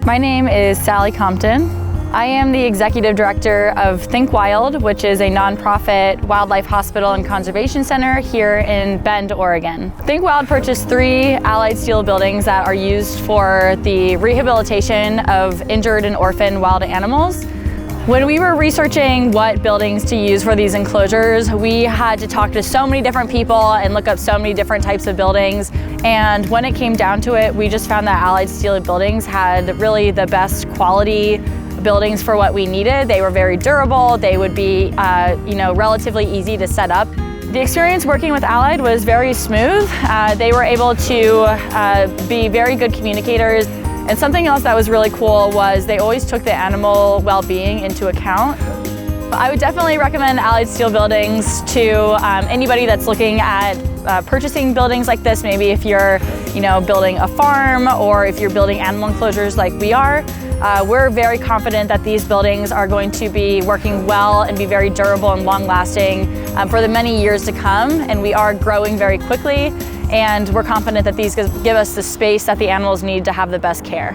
My name is Sally Compton. I am the Executive Director of Think Wild, which is a nonprofit wildlife hospital and conservation center here in Bend, Oregon. Think Wild purchased 3 Allied Steel buildings that are used for the rehabilitation of injured and orphaned wild animals. When we were researching what buildings to use for these enclosures, we had to talk to so many different people and look up so many different types of buildings. And when it came down to it, we just found that Allied Steel buildings had really the best quality buildings for what we needed. They were very durable. They would be, relatively easy to set up. The experience working with Allied was very smooth. They were able to be very good communicators. And something else that was really cool was they always took the animal well-being into account. I would definitely recommend Allied Steel buildings to anybody that's looking at purchasing buildings like this. Maybe if you're, building a farm or if you're building animal enclosures like we are. We're very confident that these buildings are going to be working well and be very durable and long-lasting for the many years to come. And we are growing very quickly. And we're confident that these give us the space that the animals need to have the best care.